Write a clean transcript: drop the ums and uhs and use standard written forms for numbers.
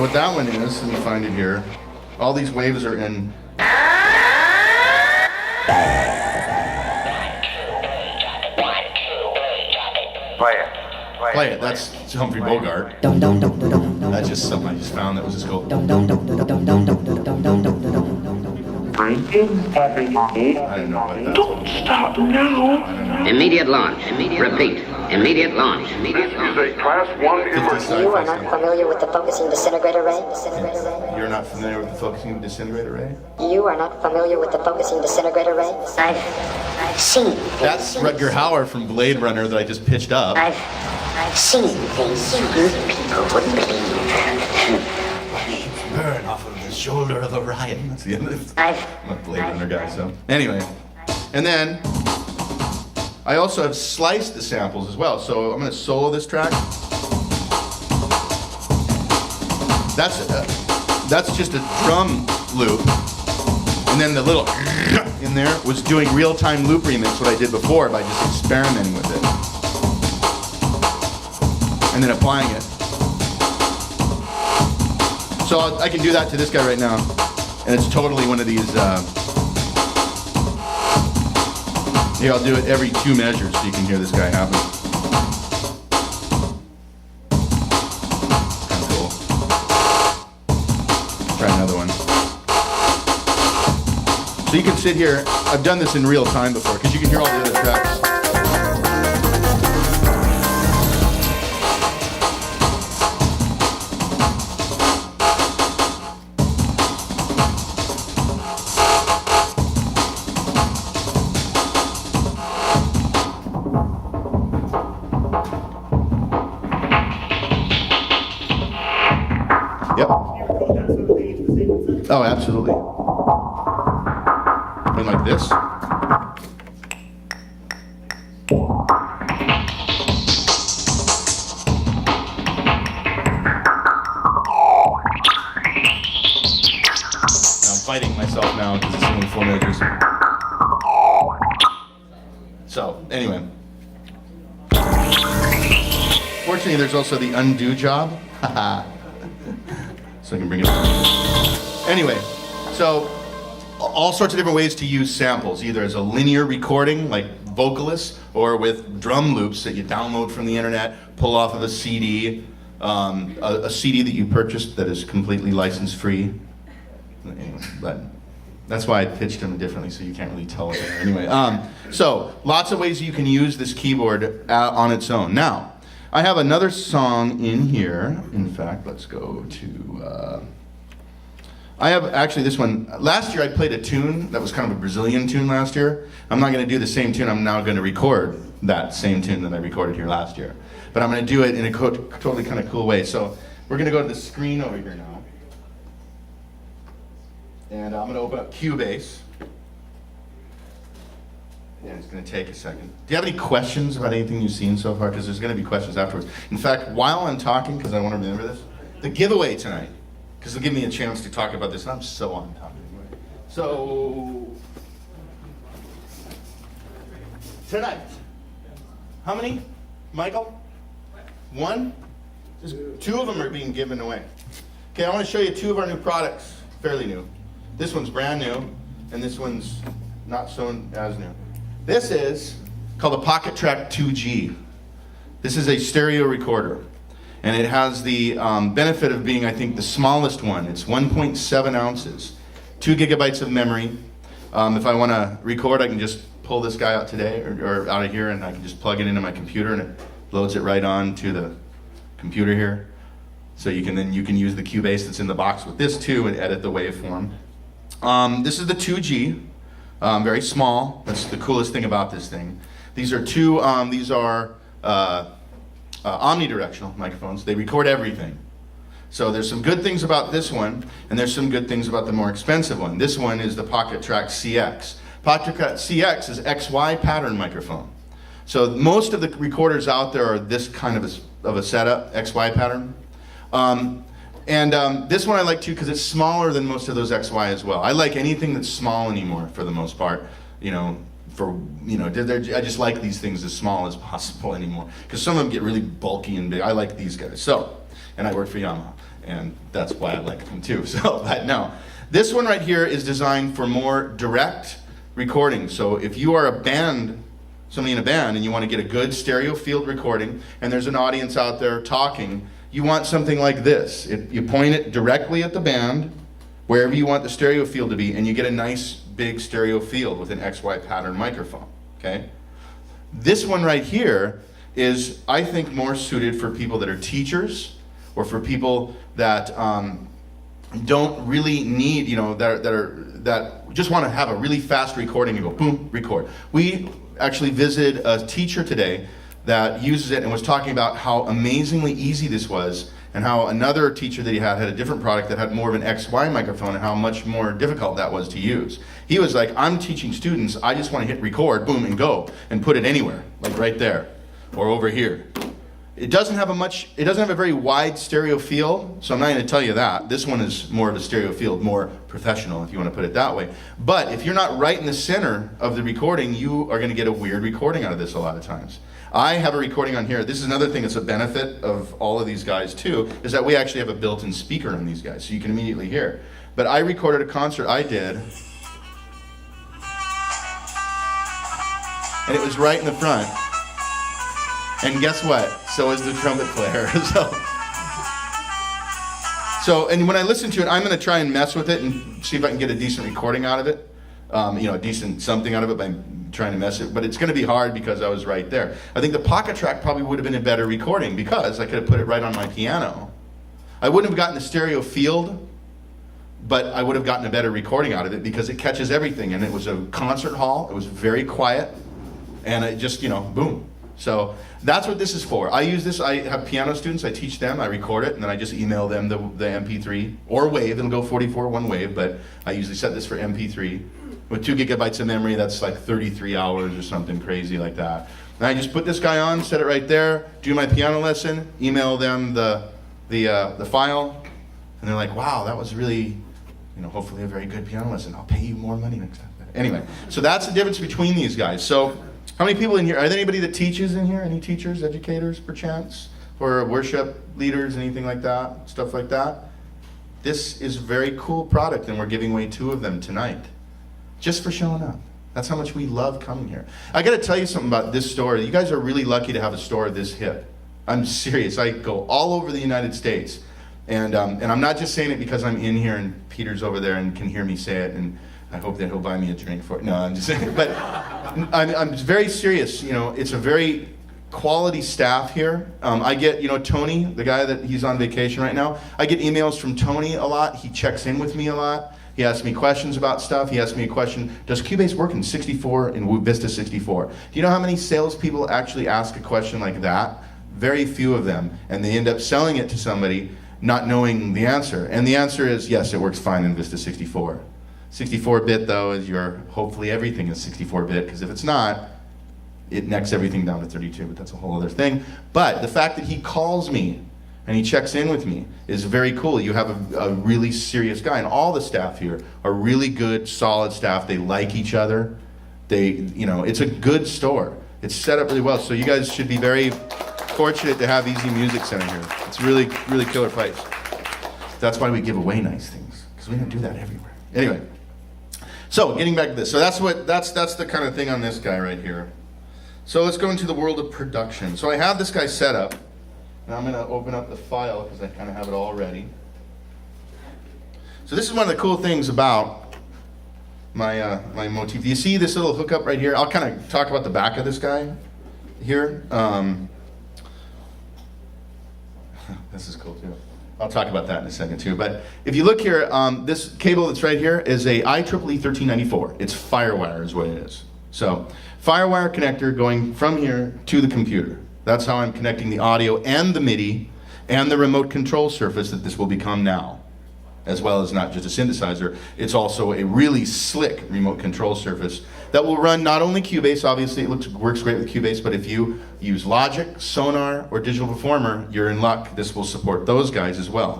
So what that one is, let me find it here. All these waves are in. Play it. That's Humphrey Bogart. That's just something I just found that was just cool. I don't know what that. Don't stop now. Immediate launch. Repeat. Immediate launch. Immediate launch. This is a Class 1 emergency. You are not familiar with the focusing disintegrator ray? You're not familiar with the focusing disintegrator ray? You are not familiar with the focusing disintegrator ray? I've seen things. That's Rutger Hauer from Blade Runner that I just pitched up. I've seen things you people wouldn't believe. Burn off of the shoulder of Orion. That's the end of it. I'm a Blade Runner guy, so. Anyway. And then, I also have sliced the samples as well. So I'm going to solo this track. That's just a drum loop. And then the little in there was doing real-time loop remix, what I did before by just experimenting with it. And then applying it. So I can do that to this guy right now. And it's totally one of these, yeah, I'll do it every 2 measures so you can hear this guy happen. Kind of cool. Try another one. So you can sit here, I've done this in real time before, because you can hear all the other tracks. Yep. Oh, absolutely. And like this. I'm fighting myself now because it's only 4 measures. So, anyway. Fortunately, there's also the undo job. So I can bring it up. Anyway, so all sorts of different ways to use samples, either as a linear recording, like vocalists, or with drum loops that you download from the internet, pull off of a CD, a CD that you purchased that is completely license free. Anyway, but that's why I pitched them differently, so you can't really tell. Anyway, so lots of ways you can use this keyboard on its own. Now, I have another song in here. In fact, let's go to, I have actually this one. Last year I played a tune that was kind of a Brazilian tune last year. I'm not going to do the same tune. I'm now going to record that same tune that I recorded here last year. But I'm going to do it in a totally kind of cool way. So we're going to go to the screen over here now. And I'm going to open up Cubase. Yeah, it's going to take a second. Do you have any questions about anything you've seen so far? Because there's going to be questions afterwards. In fact, while I'm talking, because I want to remember this, the giveaway tonight, because it'll give me a chance to talk about this, and I'm so on top anyway. So, tonight, how many, Michael? 1? Just 2 of them are being given away. Okay, I want to show you 2 of our new products, fairly new. This one's brand new, and this one's not so as new. This is called a Pocket Track 2G. This is a stereo recorder, and it has the benefit of being, I think, the smallest one. It's 1.7 ounces, 2 gigabytes of memory. If I want to record, I can just pull this guy out today, or out of here, and I can just plug it into my computer, and it loads it right on to the computer here. So you can use the Cubase that's in the box with this too, and edit the waveform. This is the 2G. Very small. That's the coolest thing about this thing. These are omnidirectional microphones. They record everything. So there's some good things about this one, and there's some good things about the more expensive one. This one is the Pocket Track CX. Pocket Track CX is XY pattern microphone. So most of the recorders out there are this kind of a setup, XY pattern. This one I like too because it's smaller than most of those XY as well. I like anything that's small anymore for the most part. I just like these things as small as possible anymore because some of them get really bulky and big. I like these guys. So, and I work for Yamaha. and that's why I like them too. So, but no. This one right here is designed for more direct recording. So if you are a band, somebody in a band, and you want to get a good stereo field recording, and there's an audience out there talking, you want something like this. You point it directly at the band, wherever you want the stereo field to be, and you get a nice big stereo field with an XY pattern microphone, okay? This one right here is, I think, more suited for people that are teachers, or for people that don't really need, that just want to have a really fast recording and go boom, record. We actually visited a teacher today that uses it and was talking about how amazingly easy this was, and how another teacher that he had a different product that had more of an XY microphone, and how much more difficult that was to use. He was like, I'm teaching students, I just want to hit record, boom, and go, and put it anywhere, like right there, or over here. It doesn't have a very wide stereo field, so I'm not going to tell you that. This one is more of a stereo field, more professional, if you want to put it that way. But if you're not right in the center of the recording, you are going to get a weird recording out of this a lot of times. I have a recording on here. This is another thing that's a benefit of all of these guys too, is that we actually have a built-in speaker on these guys, so you can immediately hear. But I recorded a concert I did, and it was right in the front. And guess what? So is the trumpet player. And when I listen to it, I'm going to try and mess with it and see if I can get a decent recording out of it. A decent something out of it by trying to mess it. But it's going to be hard because I was right there. I think the pocket track probably would have been a better recording because I could have put it right on my piano. I wouldn't have gotten the stereo field, but I would have gotten a better recording out of it because it catches everything. And it was a concert hall. It was very quiet. And it just, boom. So that's what this is for. I use this, I have piano students, I teach them, I record it, and then I just email them the MP3 or WAV. It'll go 44 one WAV, but I usually set this for MP3. With 2 gigabytes of memory, that's like 33 hours or something crazy like that. And I just put this guy on, set it right there, do my piano lesson, email them the file, and they're like, wow, that was really, hopefully a very good piano lesson. I'll pay you more money next time. Anyway, so that's the difference between these guys. So, how many people in here? Are there anybody that teaches in here? Any teachers, educators, perchance? Or worship leaders, anything like that? Stuff like that? This is a very cool product, and we're giving away 2 of them tonight. Just for showing up. That's how much we love coming here. I gotta tell you something about this store. You guys are really lucky to have a store this hip. I'm serious. I go all over the United States. And I'm not just saying it because I'm in here and Peter's over there and can hear me say it, and I hope that he'll buy me a drink for it. No, I'm just saying. But I'm very serious. It's a very quality staff here. I get, Tony, the guy that he's on vacation right now. I get emails from Tony a lot. He checks in with me a lot. He asks me questions about stuff. He asked me a question, does Cubase work in 64, in Vista 64? Do you know how many salespeople actually ask a question like that? Very few of them. And they end up selling it to somebody not knowing the answer. And the answer is, yes, it works fine in Vista 64. 64-bit, though, is hopefully everything is 64-bit, because if it's not, it necks everything down to 32, but that's a whole other thing. But the fact that he calls me and he checks in with me is very cool. You have a really serious guy, and all the staff here are really good, solid staff. They like each other. It's a good store. It's set up really well, so you guys should be very fortunate to have Easy Music Center here. It's really, really killer place. That's why we give away nice things, because we don't do that everywhere. Anyway. So, getting back to this. So that's the kind of thing on this guy right here. So let's go into the world of production. So I have this guy set up. Now I'm going to open up the file because I kind of have it all ready. So this is one of the cool things about my Motif. Do you see this little hookup right here? I'll kind of talk about the back of this guy here. This is cool too. I'll talk about that in a second too. But if you look here, this cable that's right here is a IEEE 1394. It's Firewire is what it is. So Firewire connector going from here to the computer. That's how I'm connecting the audio and the MIDI and the remote control surface that this will become now. As well as not just a synthesizer, it's also a really slick remote control surface that will run not only Cubase, obviously it works great with Cubase, but if you use Logic, Sonar, or Digital Performer, you're in luck. This will support those guys as well.